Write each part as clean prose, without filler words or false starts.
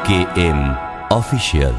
KM Official।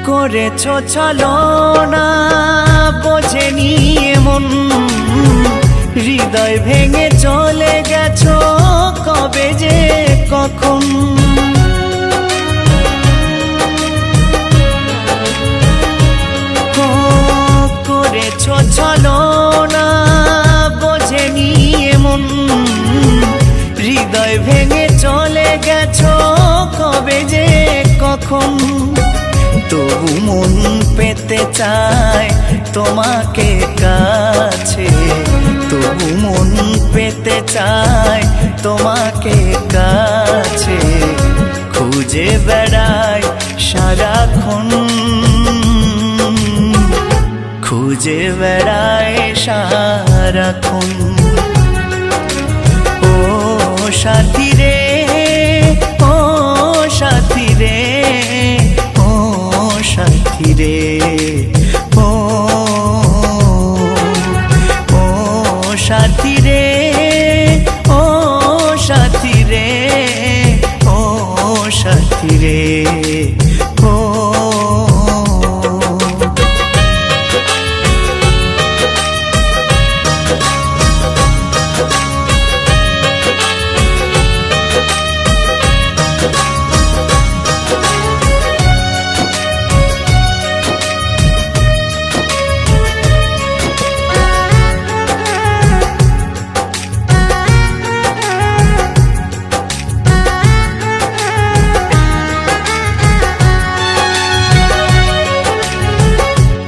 করেছো ছলনা বোঝেনি এমন, হৃদয় ভেঙে চলে গেছো কবে যে কখন। করেছো ছলনা বোঝেনি এমন, হৃদয় ভেঙে চলে গেছো কবে যে কখন। তবু মন পেতে চায় তোমাকে কাছে, তবু মন পেতে চায় তোমাকে কাছে। খুঁজে বেড়ায় সারাক্ষণ, খুঁজে বেড়ায় সারাক্ষণ। ও সাথী রে, ও সাথী রে, সাথী রে, ও ও সাথী রে, ও সাথী রে, ও সাথী রে, ও।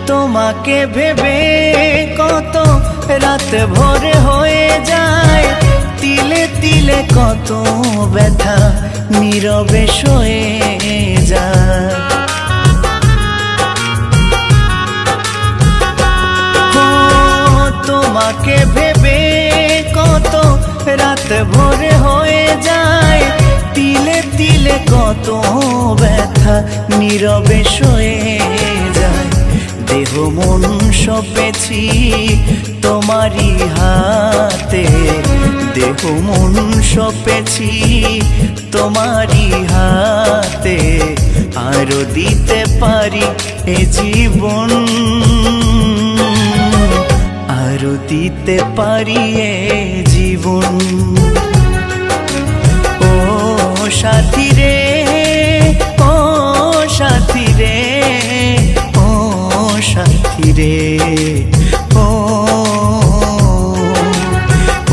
তোমাকে ভেবে কত রাত ভোরে হয়ে যায়, তিলে তিলে কত ব্যথা নীরবে সয়ে যায়। তোমাকে ভেবে কত রাত ভোরে হয়ে যায়, তিলে তিলে কত ব্যথা নীরবে সয়ে যায়। দেহ মন সপেছি তোমারই হাতে, দেহ মন সপেছি তোমারই হাতে। আরো দিতে পারি এ জীবন, আরো দিতে পারি এ জীবন। ও সাথী রে, ও সাথী রে, ও সাথী রে, ও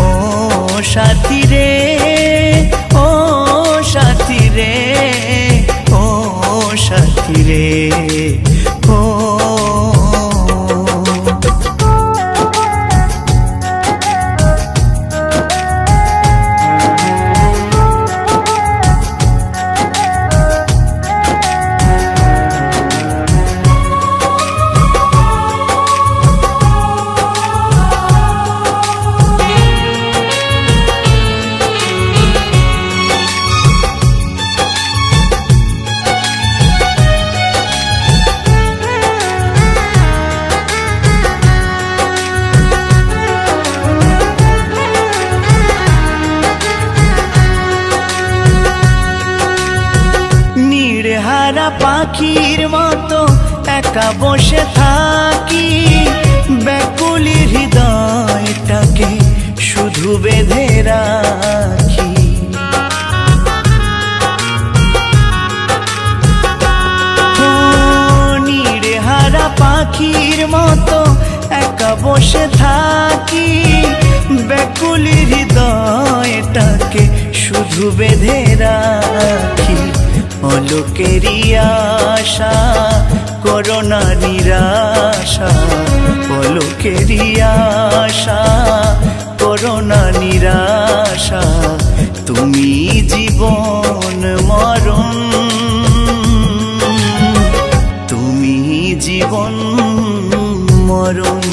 ও সাথী রে, ও সাথী রে, ও সাথী রে, ও। হারা পাখির মতো একা বসে থাকি, ব্যাকুলি হৃদয়টাকে শুধু বেঁধে রাখি। নীড়ে হারা পাখির মতো একা বসে থাকি, ব্যাকুলি হৃদয়টাকে শুধু বেঁধে রাখি। অলোকেরই আশা করোনা নিরাশা, পলকেরই আশা করোনা নিরাশা, তুমি জীবন মরণ, তুমি জীবন মরণ।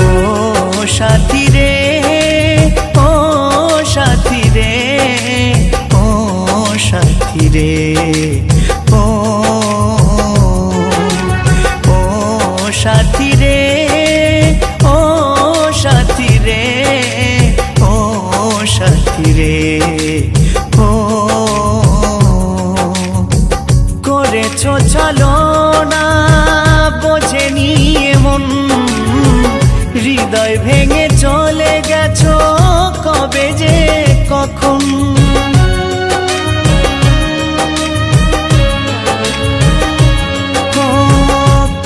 ও সাথী রে, ও সাথী রে, ও সাথী রে, ও সাথী রে, ও সাথী রে, ও সাথী রে, ও করেছ ছলনা বোঝেনি এমন, হৃদয় ভেঙে চলে গেছো কবে যে কখন।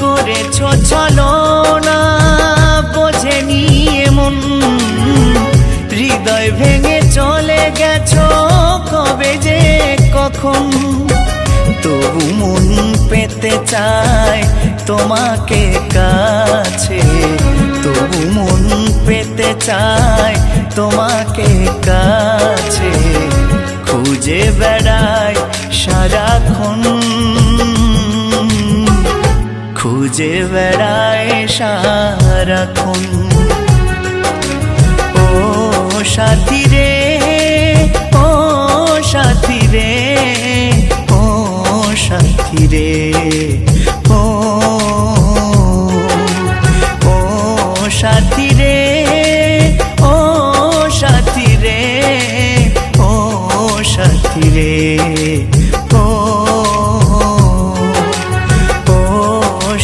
করেছ ছলনা বোঝেনি এমন, হৃদয় ভেঙে চলে গেছো কবে যে কখন। তবু মন পেতে চায় তোমাকে কাছে, তবু মন পেতে চায় তোমাকে কাছে, খুঁজে বেড়ায় সারাক্ষণ, খুঁজে বেড়ায় সারাক্ষণ। ও সাথী রে, ও সাথী রে, ও সাথী রে, ও সাথী রে, ও সাথী রে, ও সাথী রে, ও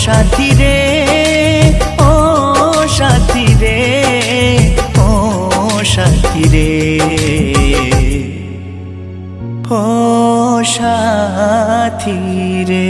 সাথী রে, ও সাথী রে, ও সাথী রে, ও সাথী রে।